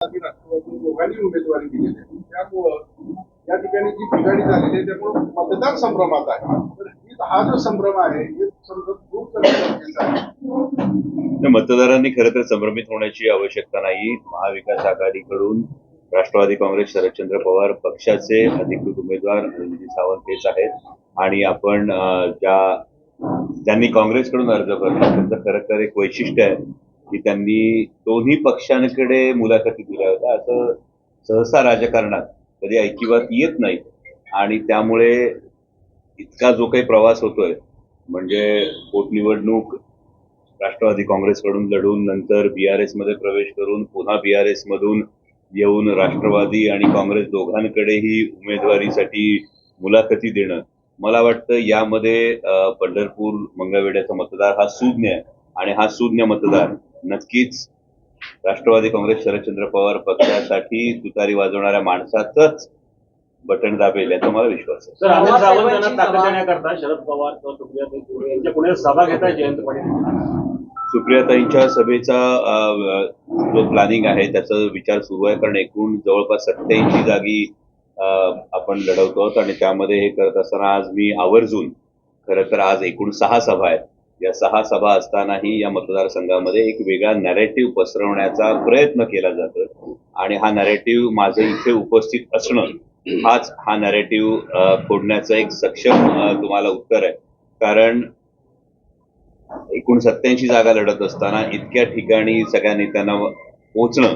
राष्ट्रवादी दोघांनी उमेदवारी दिलेली आहे. त्यामुळं या ठिकाणी जी बिघाडी झालेली आहे त्यामुळे मतदार संभ्रमात आहे. तर हा जो संभ्रम आहे हे समजा दूर करणं गरजेचं आहे. मतदारांनी खरं तर संभ्रमित होण्याची आवश्यकता नाही. महाविकास आघाडीकडून राष्ट्रवादी काँग्रेस शरदचंद्र पवार पक्षाचे अधिकृत उमेदवार अनिल सावंत हेच आहेत आणि आपण ज्यांनी काँग्रेसकडून अर्ज भरला त्यांचं खरं तर एक वैशिष्ट्य आहे की त्यांनी दोन्ही पक्षांकडे मुलाखती दिल्या होत्या. असं सहसा राजकारणात कधी ऐकिवात येत नाही आणि त्यामुळे इतका जो काही प्रवास होतोय म्हणजे पोटनिवडणूक राष्ट्रवादी काँग्रेसकडून लढून नंतर बीआरएस मध्ये प्रवेश करून पुन्हा बीआरएस मधून येऊन राष्ट्रवादी आणि काँग्रेस दोघांकडेही उमेदवारीसाठी मुलाखती देणं, मला वाटतं यामध्ये पंढरपूर मंगळवेढ्याचा मतदार हा सुज्ञ आहे आणि हा सुज्ञ मतदार नक्कीच राष्ट्रवादी काँग्रेस शरदचंद्र पवार पक्षासाठी तुतारी वाजवणाऱ्या माणसाचंच बटन दाबेल याचा मला विश्वास आहे. सर, अनिल सावंत यांना ताकद देण्याकरता शरद पवार किंवा सुप्रियाताई सुळे यांच्या पुण्यात सभा घेताय जयंत पाटील. सुप्रियाताईंच्या सभेचा जो प्लॅनिंग आहे त्याचा विचार सुरू आहे, कारण एकूण जवळपास 87 जागी आपण लढवतो आहोत आणि त्यामध्ये हे करत असताना आज मी आवर्जून खरं तर आज एकूण 6 सभा आहेत. या 6 सभा असतानाही या मतदारसंघामध्ये एक वेगळा नॅरेटिव्ह पसरवण्याचा प्रयत्न केला जातो आणि हा नॅरेटिव्ह माझं इथे उपस्थित असणं हाच हा नॅरेटिव्ह फोडण्याचं एक सक्षम तुम्हाला उत्तर आहे. कारण एकूण 87 जागा लढत असताना इतक्या ठिकाणी सगळ्या नेत्यांना पोहोचणं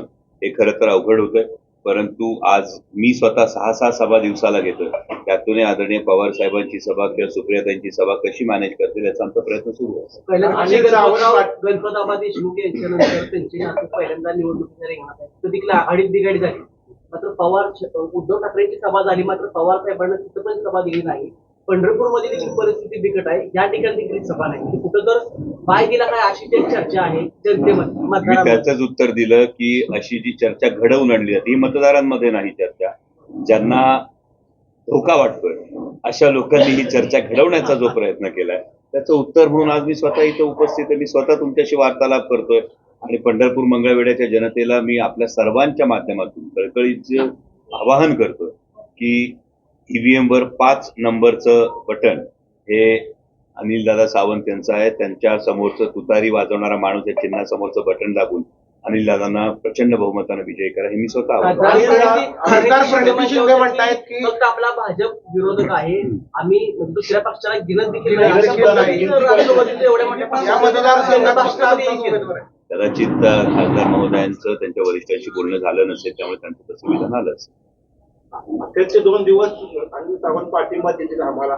हे खरं तर अवघड होतंय. परंतु आज मी स्वतः 6 सभा दिवसाला घेतोय. त्यातून आदरणीय पवार साहेबांची सभा किंवा सुप्रियाताईंची सभा कशी मॅनेज करतील याचा आमचा प्रयत्न सुरू आहे. गणपतराव देशमुख यांच्यानंतर त्यांची पहिल्यांदा निवडणुकीच्या रिंगणात आहे. तर तिकडे आघाडीत बिघाडी झाली. मात्र पवार उद्धव ठाकरेंची सभा झाली, मात्र पवार साहेबांना तिथं पण सभा दिली नाही. पंढरपूरमध्ये देखील परिस्थिती बिकट आहे. या ठिकाणी देखील सभा नाही. कुठं तर बाय दिला काय अशी चर्चा आहे जनतेमध्ये. मी त्याचंच उत्तर दिलं की अशी जी चर्चा घडवून आणली जाते ही मतदारांमध्ये नाही चर्चा. ज्यांना धोका वाटतोय अशा लोकांनी ही चर्चा घडवण्याचा जो प्रयत्न केलाय त्याचं उत्तर म्हणून आज मी स्वतः इथं उपस्थित आहे. मी स्वतः तुमच्याशी वार्तालाप करतोय आणि पंढरपूर मंगळवेढ्याच्या जनतेला मी आपल्या सर्वांच्या माध्यमातून कळकळीचं आवाहन करतोय की ईव्हीएम वर 5 नंबरचं बटन हे अनिलदादा सावंत यांचं आहे. त्यांच्या समोरचं तुतारी वाजवणारा माणूस या चिन्हासमोरचं बटन दाबून अनिलदादांना प्रचंड बहुमतानं विजयी करा हे मी स्वतः म्हणतायत की फक्त आपला भाजप विरोधक आहे, आम्ही दुसऱ्या पक्षाला गिनत देखील कदाचित खासदार महोदयांचं त्यांच्या वरिष्ठांशी बोलणं झालं नसेल त्यामुळे त्यांचं तसं विधान आलं असेल. अखेरचे 2 दिवस अनिल सावंत पाठिंबा देतील आम्हाला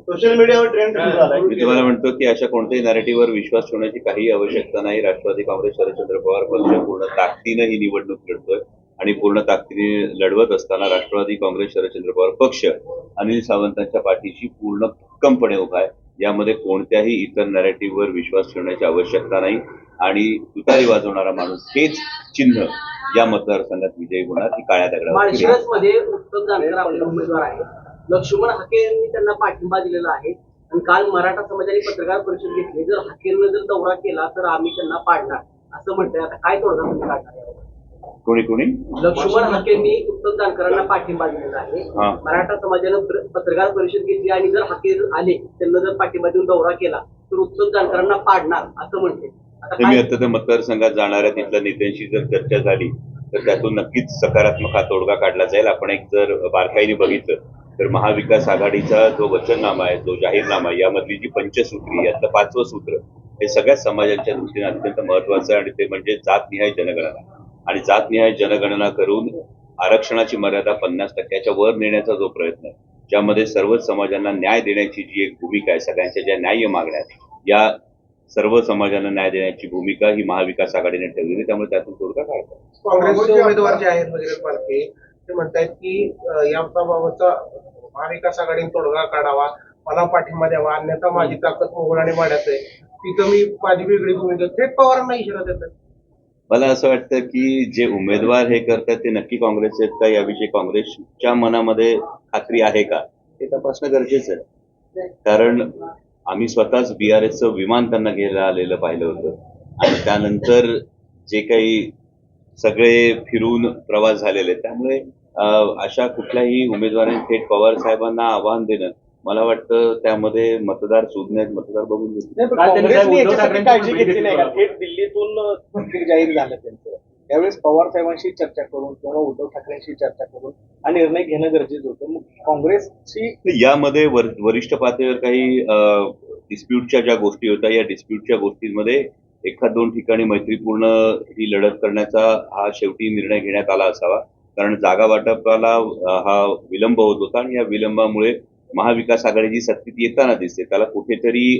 सोशल मीडियावर ट्रेंड झालाय. मी तुम्हाला म्हणतो की अशा कोणत्याही नॅरेटिव्हवर विश्वास ठेवण्याची काही आवश्यकता नाही. राष्ट्रवादी काँग्रेस शरदचंद्र पवार पक्ष पूर्ण ताकदीनं ही निवडणूक लढतोय आणि पूर्ण ताकदीने लढवत असताना राष्ट्रवादी काँग्रेस शरदचंद्र पवार पक्ष अनिल सावंतांच्या पाठीशी पूर्ण भक्कमपणे उभा आहे. यामध्ये कोणत्याही इतर नॅरेटिव्हवर विश्वास ठेवण्याची आवश्यकता नाही आणि तुतारी वाजवणारा माणूस हेच चिन्ह या मतदारसंघात विजयी होणार ही काळ्या दगडावर. मध्ये उत्तम जानकर आपले उमेदवार आहेत. लक्ष्मण हाके यांनी त्यांना पाठिंबा दिलेला आहे आणि काल मराठा समाजाने पत्रकार परिषद घेतली. जर हाकेंना जर दौरा केला तर आम्ही त्यांना पाडणार असं म्हणतोय. आता काय तोडगा तुम्ही काढणार? कोणी लक्ष्मण हाकेंनी उत्तम जानकरांना पाठिंबा दिलेला आहे. मराठा समाजानं पत्रकार परिषद घेतली आणि जर हाके आले त्यांना जर पाठिंबा देऊन दौरा केला तर उत्तम जानकरांना पाडणार असं म्हणते. मी आता त्या मतदारसंघात जाणाऱ्या तिथल्या नेत्यांशी जर चर्चा झाली तर त्यातून नक्कीच सकारात्मक हा तोडगा काढला जाईल. आपण एक जर बारकाईने बघितलं तर महाविकास आघाडीचा जो वचननामा आहे, जो जाहीरनामा आहे, यामधली जी पंचसूत्री यातलं 5वं सूत्र हे सगळ्या समाजांच्या दृष्टीने अत्यंत महत्वाचं आहे आणि ते म्हणजे जातनिहाय जनगणना. आणि जातनिहाय जनगणना करून आरक्षणाची मर्यादा 50% वर नेण्याचा जो प्रयत्न आहे, ज्यामध्ये सर्वच समाजांना न्याय देण्याची जी एक भूमिका आहे, सगळ्यांच्या ज्या न्याय्य मागण्या आहेत या सर्व समाजांना न्याय देण्याची भूमिका ही महाविकास आघाडीने ठेवलेली. त्यामुळे त्यातून तोडगा काढतात. काँग्रेसचे उमेदवार जे आहेत वजीर पालके ते म्हणतायत की याबाबतचा महाविकास आघाडीने तोडगा काढावा, मला पाठिंबा द्यावा, अन्यथा माझी ताकद मोगल आणि वाढत आहे, तिथं मी माझी वेगळी भूमिका थेट पवारांना इशारा देतात. मला असं वाटतं की जे उमेदवार हे करतात ते नक्की काँग्रेसचे आहेत का याविषयी काँग्रेसच्या मनामध्ये खात्री आहे का हे तपासणं गरजेचं आहे. कारण आम्ही स्वतःच बीआरएसचं विमान त्यांना घ्यायला आलेलं पाहिलं होतं आणि त्यानंतर जे काही सगळे फिरून प्रवास झालेले आहेत. त्यामुळे अशा कुठल्याही उमेदवारांनी थेट पवार साहेबांना आव्हान देणं मला वाटतं त्यामध्ये मतदार सुज्ञ मतदार बघून घेतील. काँग्रेसने याच्यासाठी काळजी घेतली नाही का? थेट दिल्लीतून तिकीट जाहीर झालं त्यांचं. त्यावेळेस पवार साहेबांशी चर्चा करून किंवा उद्धव ठाकरेंशी चर्चा करून हा निर्णय घेणं गरजेचं होतं. मग काँग्रेसची यामध्ये वरिष्ठ पातळीवर काही डिस्प्यूटच्या ज्या गोष्टी होत्या, या डिस्प्यूटच्या गोष्टींमध्ये एखाद दोन ठिकाणी मैत्रीपूर्ण ही लढत करण्याचा हा शेवटी निर्णय घेण्यात आला असावा. कारण जागा वाटपाला हा विलंब होत होता आणि या विलंबामुळे महाविकास आघाडी जी सत्तेत येताना दिसते त्याला कुठेतरी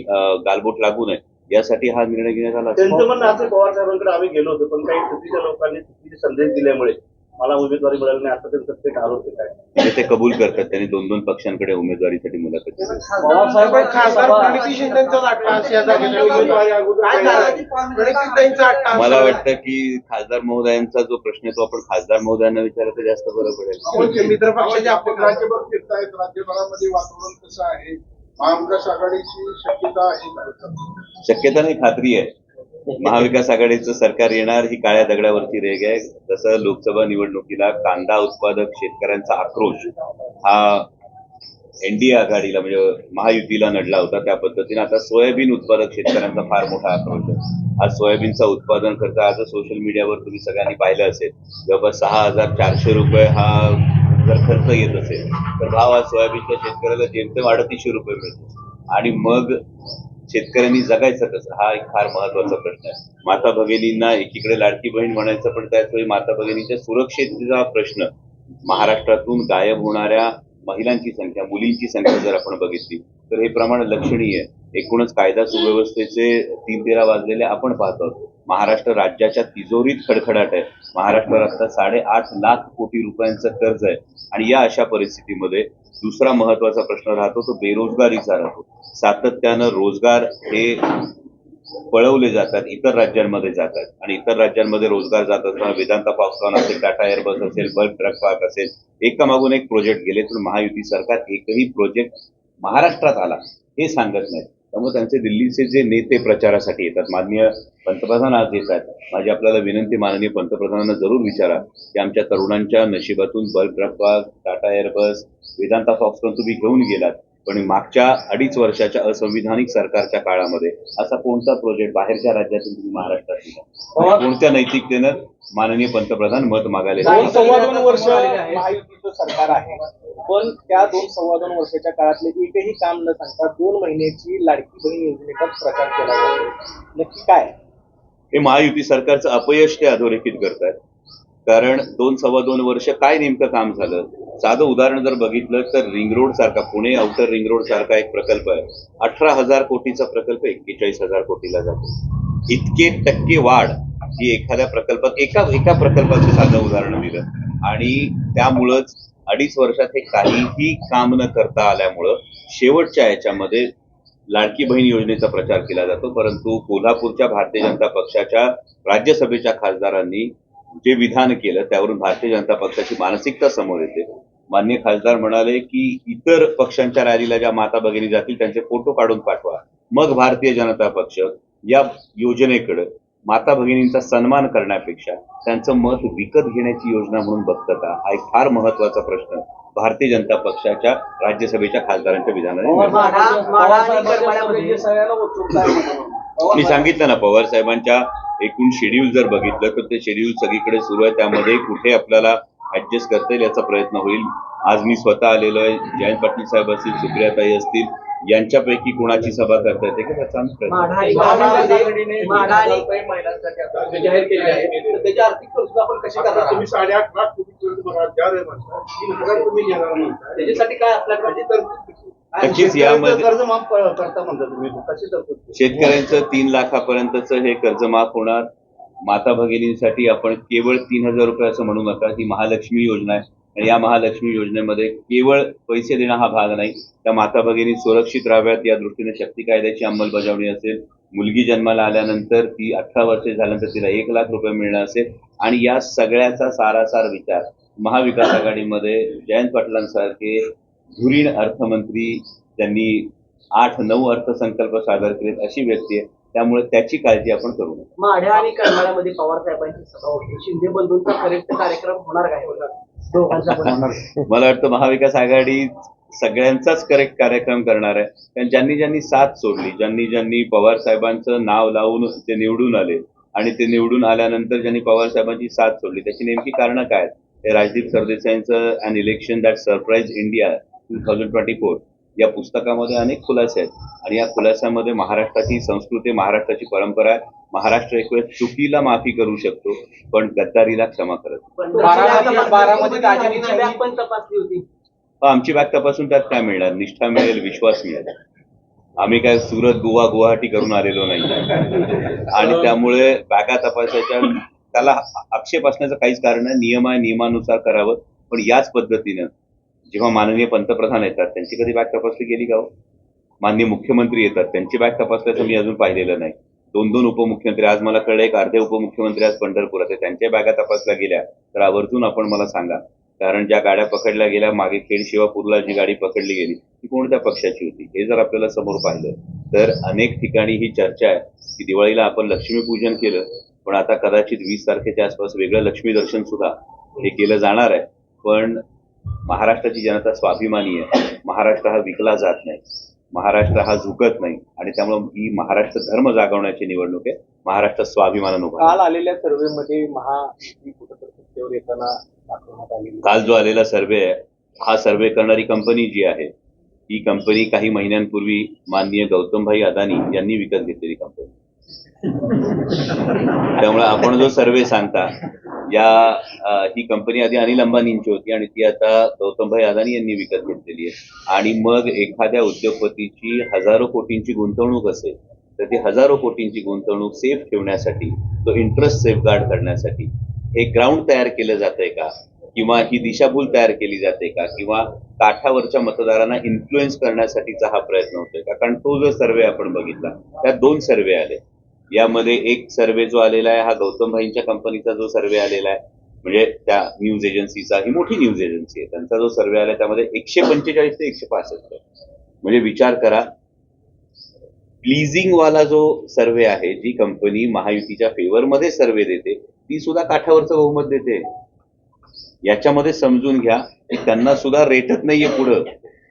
गालबोट लागू नये यासाठी हा निर्णय घेण्यात आला असावा. त्यांचं म्हणणं असं पवार साहेबांकडे आम्ही गेलो होतो, पण काही चुकीच्या लोकांनी चुकीचे संदेश दिल्यामुळे मला उमेदवारी मिळाली नाही, असं त्यांचं थेट आरोप आहे. काय ते कबूल करतात. त्यांनी दोन दोन पक्षांकडे उमेदवारीसाठी मुलाखत दिली. पण खासदार प्रणिती शिंदेचा अट्टाहास या जागेच्या उमेदवारी अगोदर प्रणितीताईंचा अट्टाहास मला वाटतं की खासदार महोदयांचा जो प्रश्न आहे तो आपण खासदार महोदयांना विचारला तर जास्त बरं पडेल. मित्र पक्षाचे आपण राज्यभर फिरतायत, राज्यभरामध्ये वातावरण कसं आहे? महाविकास आघाडीची शक्यता आहे का? शक्यता नाही, खात्री आहे. महाविकास आघाडीचं सरकार येणार ही काळ्या दगडावरची रेग आहे. जसं लोकसभा निवडणुकीला कांदा उत्पादक शेतकऱ्यांचा आक्रोश हा एनडीए आघाडीला म्हणजे महायुतीला नडला होता, त्या पद्धतीने आता सोयाबीन उत्पादक शेतकऱ्यांचा फार मोठा आक्रोश आहे. आज सोयाबीनचा उत्पादन खर्च आज सोशल मीडियावर तुम्ही सगळ्यांनी पाहिलं असेल, जवळपास 6,400 रुपये हा जर खर्च येत असेल तर भाव आज सोयाबीनच्या शेतकऱ्याला जेमतेम 350 रुपये मिळतो. आणि मग शेतकऱ्यांनी जगायचं कसं हा एक फार महत्वाचा प्रश्न आहे. माता भगिनींना एकीकडे लाडकी बहीण म्हणायचं, पण त्याचवेळी माता भगिनींच्या सुरक्षेचा प्रश्न, महाराष्ट्रातून गायब होणाऱ्या महिलांची संख्या, मुलींची संख्या जर आपण बघितली तर हे प्रमाण लक्षणीय आहे. एकूणच कायदा सुव्यवस्थेचे 3-13 वाजलेले आपण पाहतो. महाराष्ट्र राज्याच्या तिजोरीत खडखडाट आहे. महाराष्ट्रावर आता 8.5 लाख कोटी रुपयांचं कर्ज आहे आणि या अशा परिस्थितीमध्ये दुसरा महत्वाचा प्रश्न राहतो तो बेरोजगारीचा राहतो. सातत्यानं रोजगार हे पळवले जातात, इतर राज्यांमध्ये जातात आणि इतर राज्यांमध्ये रोजगार जात असताना वेदांता फॉक्सकॉन असेल, टाटा एअरबस असेल, बल्क ट्रक पार्क असेल, एकामागून एक प्रोजेक्ट गेले, पण महायुती सरकार एकही प्रोजेक्ट महाराष्ट्रात आला हे सांगत नाही. त्यामुळे त्यांचे दिल्लीचे जे नेते प्रचारासाठी येतात, माननीय पंतप्रधान आज येतात, माझी आपल्याला विनंती माननीय पंतप्रधानांना जरूर विचारा की आमच्या तरुणांच्या नशिबातून bulk drug park, Tata Airbus, Vedanta Foxconn तुम्ही घेऊन गेलात, पण मागच्या 2.5 वर्षाच्या असंविधानिक सरकारच्या काळामध्ये असा कोणता प्रोजेक्ट बाहेरच्या राज्यातून तुम्ही महाराष्ट्रात दिला? कोणत्या नैतिकतेनं माननीय पंतप्रधान मत मागायला? 2-2.25 वर्ष महायुतीचं सरकार आहे, पण त्या 2-2.25 वर्षाच्या काळातले एकही काम न सांगता 2 महिन्याची लाडकी बहीण योजनेचा प्रचार केला जातो. नक्की काय? हे महायुती सरकारचं अपयश ते अधोरेखित करतात. कारण 2-2.25 वर्ष काय नेमकं काम झालं? साधं उदाहरण जर बघितलं तर रिंग रोड सारखा, पुणे आउटर रिंग रोड सारखा एक प्रकल्प आहे, 18,000 कोटीचा प्रकल्प 41,000 कोटीला जातो. इतके टक्के वाढ ही एखाद्या प्रकल्पात, एका प्रकल्पाचं साधं उदाहरण दिलं आणि त्यामुळंच 2.5 वर्षात हे काहीही काम न करता आल्यामुळं शेवटच्या याच्यामध्ये लाडकी बहीण योजनेचा प्रचार केला जातो. परंतु कोल्हापूरच्या भारतीय जनता पक्षाच्या राज्यसभेच्या खासदारांनी जे विधान केलं त्यावरून भारतीय जनता पक्षाची मानसिकता समोर येते. माननीय खासदार म्हणाले की इतर पक्षांच्या रॅलीला ज्या माता भगिनी जातील त्यांचे फोटो काढून पाठवा. मग भारतीय जनता पक्ष या योजनेकडे माता भगिनींचा सन्मान करण्यापेक्षा त्यांचं मत विकत घेण्याची योजना म्हणून बघतं का? हा एक फार महत्वाचा प्रश्न भारतीय जनता पक्षाच्या राज्यसभेच्या खासदारांच्या विधानाने मी सांगितलं ना, पवार साहेबांच्या एकूण शेड्यूल जर बघितलं तर ते शेड्यूल सगळीकडे सुरू आहे. त्यामध्ये कुठे आपल्याला ऍडजस्ट करता येईल याचा प्रयत्न होईल. आज मी स्वतः आलेलो आहे. जयंत पाटील साहेब असतील, सुप्रियाताई असतील, यांच्यापैकी कोणाची सभा करता येते का त्याचा आम्ही प्रयत्न जाहीर केली आहे, तर त्याची आर्थिक तरतूद आपण कशी करणार? तुम्ही 8.5 लाख कोटी भरा ज्या रे म्हणता 3,000 तुम्ही घेणार म्हणता, त्याच्यासाठी काय आपल्याकडे तरतूद? नक्कीच यामध्ये कर्ज माफ करता म्हणता तुम्ही, कशी तरतूद? शेतकऱ्यांचं 3 लाखापर्यंतचं हे कर्ज माफ होणार. माता भगिनींसाठी आपण केवळ 3,000 रुपये असं म्हणू नका, ही महालक्ष्मी योजना आहे आणि या महालक्ष्मी योजनेमध्ये केवळ पैसे देणं हा भाग नाही, त्या माता भगिनी सुरक्षित राहाव्यात या दृष्टीने शक्ती कायद्याची अंमलबजावणी असेल. मुलगी जन्माला आल्यानंतर ती 18 वर्षे झाल्यानंतर तिला 1 लाख रुपये मिळणं असेल आणि या सगळ्याचा सारासार विचार महाविकास आघाडीमध्ये जयंत पाटलांसारखे धुरीण अर्थमंत्री, त्यांनी 8-9 अर्थसंकल्प सादर केलेत, अशी व्यक्ती आहे त्यामुळे त्याची काळजी आपण करू नये. माढ्या आणि करमाळ्यामध्ये पवार साहेबांची सभा होती. शिंदे बंधूंचा करेक्ट कार्यक्रम होणार काय दोघांचा पण? मला वाटतं महाविकास आघाडी सगळ्यांचाच करेक्ट कार्यक्रम करणार आहे. कारण ज्यांनी ज्यांनी साथ सोडली, ज्यांनी ज्यांनी पवार साहेबांचं नाव लावून ते निवडून आले आणि ते निवडून आल्यानंतर ज्यांनी पवार साहेबांची साथ सोडली, त्याची नेमकी कारणं काय आहेत? हे राजदीप सरदेसाईंचं अन इलेक्शन दॅट सरप्राईज इंडिया 2024 या पुस्तकामध्ये अनेक खुलासे आहेत आणि या खुलासामध्ये महाराष्ट्राची संस्कृती, महाराष्ट्राची परंपरा आहे. महाराष्ट्र एक वेळ चुकीला माफी करू शकतो, पण गद्दारीला क्षमा करत नाही. पण बारामतीत नवी बॅग पण तपासली होती. आमची बॅग तपासून त्यात काय मिळणार? निष्ठा मिळेल, विश्वास मिळेल. आम्ही काय सुरत, गोवा, गुवाहाटी करून आलेलो नाही आणि त्यामुळे बॅगा तपासायच्या त्याला आक्षेप असण्याचं काहीच कारण नाही. नियम आहे, नियमानुसार करावं. पण याच पद्धतीनं जेव्हा माननीय पंतप्रधान येतात त्यांची कधी बॅग तपासली गेली का हो? माननीय मुख्यमंत्री येतात त्यांची बॅग तपासल्याचं मी अजून पाहिलेलं नाही. 2-2 उपमुख्यमंत्री, आज मला कळलं एक अर्धे उपमुख्यमंत्री आज पंढरपुरात आहे, त्यांच्या बॅगा तपासल्या गेल्या तर आवर्जून आपण मला सांगा. कारण ज्या गाड्या पकडल्या गेल्या मागे खेड शिवापूरला जी गाडी पकडली गेली ती कोणत्या पक्षाची होती हे जर आपल्याला समोर पाहिलं तर अनेक ठिकाणी ही चर्चा आहे की दिवाळीला आपण लक्ष्मीपूजन केलं, पण आता कदाचित 20 तारखेच्या आसपास वेगळं लक्ष्मी दर्शन सुद्धा हे केलं जाणार आहे. पण महाराष्ट्राची जनता स्वाभिमानी आहे. महाराष्ट्र हा विकला जात नाही, महाराष्ट्र हा झुकत नाही आणि त्यामुळे ही महाराष्ट्र धर्म जागवण्याची निवडणूक आहे. महाराष्ट्र स्वाभिमानानं उभा काल आलेल्या सर्व्हेमध्ये महायुती कुठेतरी सत्तेवर येताना दाखवण्यात आलेली. काल जो आलेला सर्वे आहे, हा सर्वे करणारी कंपनी जी आहे ही कंपनी काही महिन्यांपूर्वी माननीय गौतमभाई अदानी यांनी विकत घेतलेली कंपनी. त्यामुळे आपण जो सर्वे सांगता ही कंपनी आधी अनिल अंबानींची होती आणि ती आता गौतमभाई अदानी यांनी विकत घेतलेली आहे. आणि मग एखाद्या उद्योगपतीची हजारो कोटींची गुंतवणूक असेल तर ती हजारो कोटींची गुंतवणूक सेफ ठेवण्यासाठी, तो इंटरेस्ट सेफगार्ड करण्यासाठी हे ग्राउंड तयार केलं जातंय का, किंवा ही दिशाभूल तयार केली जाते का, किंवा काठावरच्या मतदारांना इन्फ्लुएन्स करण्यासाठीचा हा प्रयत्न होतोय का? कारण तो जो सर्वे आपण बघितला त्यात 2 सर्वे आले. यामध्ये एक सर्वे जो आलेला आहे हा गौतमभाईंच्या कंपनीचा जो सर्वे आलेला आहे, म्हणजे त्या न्यूज एजन्सीचा, ही मोठी न्यूज एजन्सी आहे, त्यांचा जो सर्वे आला त्यामध्ये 145 ते 165. म्हणजे विचार करा, प्लीजिंग वाला जो सर्वे आहे, जी कंपनी महायुतीच्या फेवरमध्ये सर्वे देते ती सुद्धा काठावरचं बहुमत देते. याच्यामध्ये समजून घ्या की त्यांना सुद्धा रेटत नाहीये पुढं,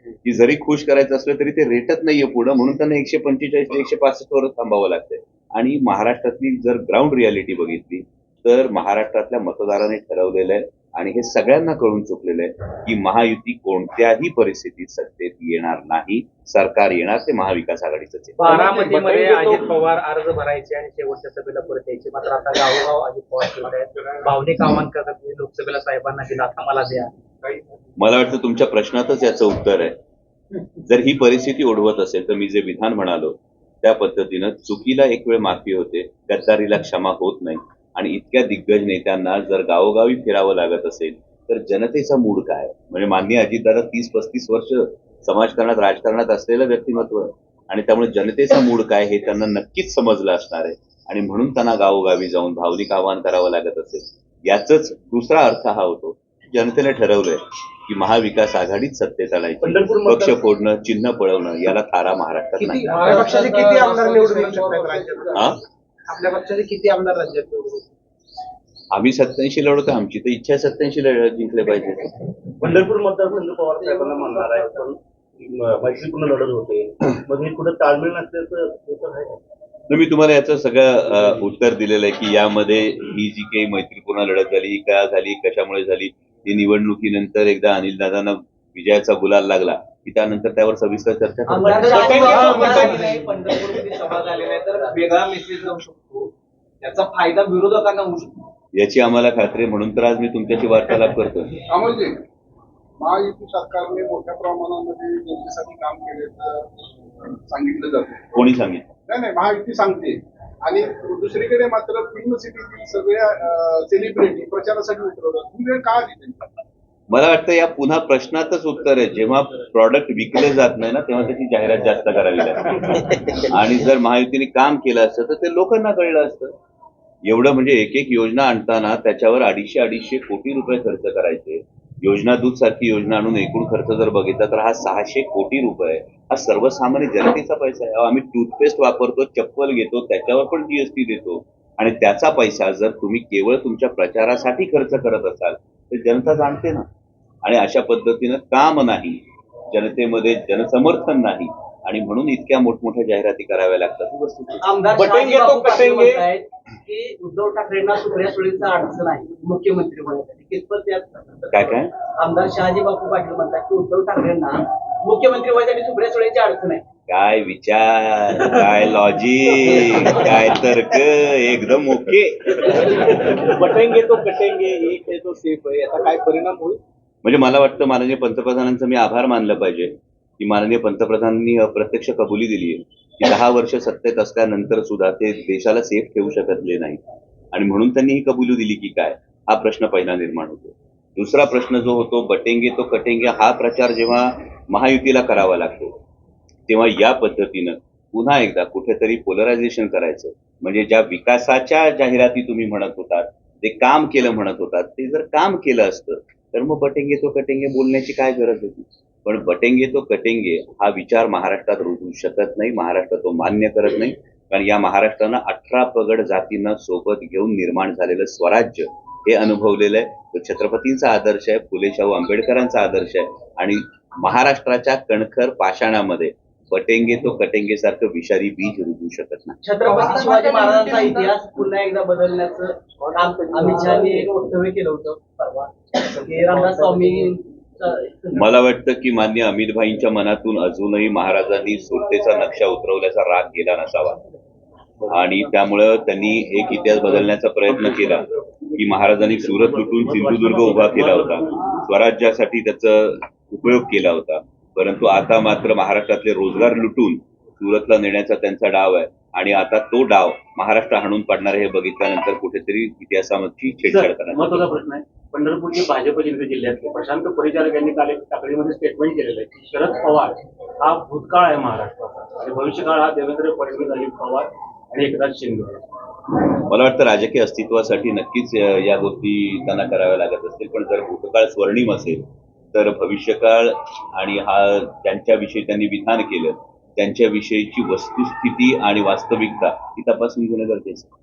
की जरी खुश करायचं असलं तरी ते रेटत नाहीये पुढं, म्हणून त्यांना 145 ते 165 वरच थांबावं लागतंय. आणि महाराष्ट्रातली जर ग्राउंड रियालिटी बघितली तर महाराष्ट्रातल्या मतदाराने ठरवलेलं आहे आणि हे सगळ्यांना कळून चुकलेलं आहे की महायुती कोणत्याही परिस्थितीत सत्तेत येणार नाही. सरकार येणार ते महाविकास आघाडीचंच आहे. बारामतीमध्ये अजित पवार अर्ज भरायचे आणि शेवटच्या सभेला परत यायचे, मात्र आता गावोगाव अजित पवार फिरत आहेत. भावनिक आव्हान करतात की लोकसभेला साहेबांना दिला, आता मला द्या. मला वाटतं तुमच्या प्रश्नातच याचं उत्तर आहे. जर ही परिस्थिती ओढवत असेल तर मी जे विधान म्हणालो त्या पद्धतीनं चुकीला एक वेळ माफी होते, गद्दारीला क्षमा होत नाही. आणि इतक्या दिग्गज नेत्यांना जर गावोगावी फिरावं लागत असेल तर जनतेचा मूड काय? म्हणजे माननीय अजितदादा 30-35 वर्ष समाजकारणात, राजकारणात असलेलं व्यक्तिमत्व आणि त्यामुळे जनतेचा मूड काय हे त्यांना नक्कीच समजलं असणार आहे आणि म्हणून त्यांना गावोगावी जाऊन भावनिक आवाहन करावं लागत असेल. याचाच दुसरा अर्थ हा होतो, जनतेने ठरवलंय की महाविकास आघाडीत सत्तेत आणायची, पक्ष फोडणं, चिन्ह पळवणं याला थारा महाराष्ट्रात नाही. आपल्या पक्षाचे किती आमदार निवडून येऊ शकतात राज्यात? आपल्या पक्षाचे किती आमदार राज्यात निवडून? आम्ही 87 लढवतो, आमची तर इच्छा 87 जिंकले पाहिजे. पंढरपूर मतदारसंघ पवार साहेबांना म्हणणार आहे, पण मैत्रीपूर्ण लढत होते, मग हे कुठं ताळमेळ नसल्याचं आहे. मी तुम्हाला याचं सगळं उत्तर दिलेलं आहे की यामध्ये ही जी काही मैत्रीपूर्ण लढत झाली, का झाली, कशामुळे झाली, ही निवडणुकीनंतर एकदा अनिलदादांना विजयाचा गुलाल लागला की त्यानंतर त्यावर सविस्तर चर्चा पंढरपूरमध्ये सभा झाली नाही तर वेगळा मेसेज जाऊ शकतो, याचा फायदा विरोधकांना होऊ शकतो याची आम्हाला खात्री, म्हणून तर आज मी तुमच्याशी वार्तालाप करतो. अमोलजी, महायुती सरकारने मोठ्या प्रमाणामध्ये जनतेसाठी काम केल्याचं सांगितलं जातं. कोणी सांगितलं? नाही, महायुती सांगते. आणि दुसरीकडे मात्र फिल्म सिटीतील सगळ्या सेलिब्रिटी प्रचारासाठी उतरवतात. ही वेळ का आली त्यांची? मला वाटतं या पुन्हा प्रश्नातच उत्तर आहे, जेव्हा प्रॉडक्ट विकले जात नाही ना तेव्हा त्याची जाहिरात जास्त करावी लागते. आणि जर महायुतीने काम केलं असतं तर ते लोकांना कळलं असतं. एवढं म्हणजे एक एक योजना आणताना त्याच्यावर 250 कोटी रुपये खर्च करायचे. योजना दूध सारखी योजना आणून एकूण खर्च जर बघितला तर हा 600 कोटी रुपये हा सर्वसामान्य जनतेचा पैसा आहे. अहो, आम्ही टूथपेस्ट वापरतो, चप्पल घेतो, त्याच्यावर पण जीएसटी देतो आणि त्याचा पैसा जर तुम्ही केवळ तुमच्या प्रचारासाठी खर्च करत असाल तर जनता जाणते ना. आणि अशा पद्धतीनं काम नाही, जनतेमध्ये जनसमर्थन नाही आणि म्हणून इतक्या मोठमोठ्या जाहिराती कराव्या लागतात ही वस्तुस्थिती. आमदार बटेंगे शहाजी तो बापू पाटील कटेंगे. म्हणतायत की उद्धव ठाकरेंना सुप्रिया सुळेंचा अडचण आहे मुख्यमंत्री होण्यासाठी. कितपत त्यात काय? आमदार शहाजी बापू पाटील म्हणतात की उद्धव ठाकरेंना मुख्यमंत्री होण्यासाठी सुप्रिया सुळेंची अडचण आहे. काय विचार, काय लॉजिक, काय तर्क, एकदम ओके. बटेंगे तो कटेंगे, एक है तो सेफ आहे, याचा काय परिणाम होईल? म्हणजे मला वाटतं माननीय पंतप्रधानांचं मी आभार मानलं पाहिजे की माननीय पंतप्रधानांनी अप्रत्यक्ष कबुली दिली आहे की 10 वर्ष सत्तेत असल्यानंतर सुद्धा ते देशाला सेफ ठेवू शकले नाही आणि म्हणून त्यांनी ही कबुली दिली की काय, हा प्रश्न पहिला निर्माण होतो. दुसरा प्रश्न जो होतो बटेंगे तो कटेंगे हा प्रचार जेव्हा महायुतीला करावा लागतो तेव्हा या पद्धतीनं पुन्हा एकदा कुठेतरी पोलरायझेशन करायचं. म्हणजे ज्या विकासाच्या जाहिराती तुम्ही म्हणत होतात, ते काम केलं म्हणत होतात, ते जर काम केलं असतं तर मग बटेंगे तो कटेंगे बोलण्याची काय गरज होती. पण बटेंगे तो कटेंगे हा विचार महाराष्ट्रात रुजू शकत नाही, महाराष्ट्र तो मान्य करत नाही. कारण या महाराष्ट्रानं 18 पगड जातींना सोबत घेऊन निर्माण झालेलं स्वराज्य हे अनुभवलेलं आहे. तो छत्रपतींचा आदर्श आहे, फुले शाहू आंबेडकरांचा आदर्श आहे आणि महाराष्ट्राच्या कणखर पाषाणामध्ये बटेंगे तो कटेंगे सारखं विषारी बीज रुजू शकत नाही. छत्रपती शिवाजी महाराजांचा इतिहास पुन्हा एकदा बदलण्याचं काम अमित शहानी एक वक्तव्य केलं होतं परवा की रामदास स्वामी. मला वाटतं की मान्य अमित भाईंच्या मनातून अजूनही महाराजांनी सोडतेचा नक्षा उतरवल्याचा राग गेला नसावा आणि त्यामुळं त्यांनी एक इतिहास बदलण्याचा प्रयत्न केला की महाराजांनी सुरत लुटून सिंधुदुर्ग उभा केला होता, स्वराज्यासाठी त्याचा उपयोग केला होता. परंतु आता मात्र महाराष्ट्रातले रोजगार लुटून सुरतला नेण्याचा त्यांचा डाव आहे आणि आता तो डाव महाराष्ट्र हाणून पाडणार हे बघितल्यानंतर कुठेतरी इतिहासाची छेडछाड करणार. महत्वाचा प्रश्न आहे. पंढरपूरचे भाजप जिल्ह्यातले प्रशांत परिचारक यांनी काल एक टाकडीमध्ये स्टेटमेंट केलेलं आहे की शरद पवार हा भूतकाळ आहे महाराष्ट्राचा आणि भविष्यकाळ हा देवेंद्र फडणवीस, अजित पवार आणि एकनाथ शिंदे. मला वाटतं राजकीय अस्तित्वासाठी नक्कीच या गोष्टी त्यांना कराव्या लागत असतील. पण जर भूतकाळ स्वर्णिम असेल तर भविष्यकाळ आणि हा ज्यांच्याविषयी त्यांनी विधान केलं त्यांच्याविषयीची वस्तुस्थिती आणि वास्तविकता ही तपासून घेणं गरजेचं आहे.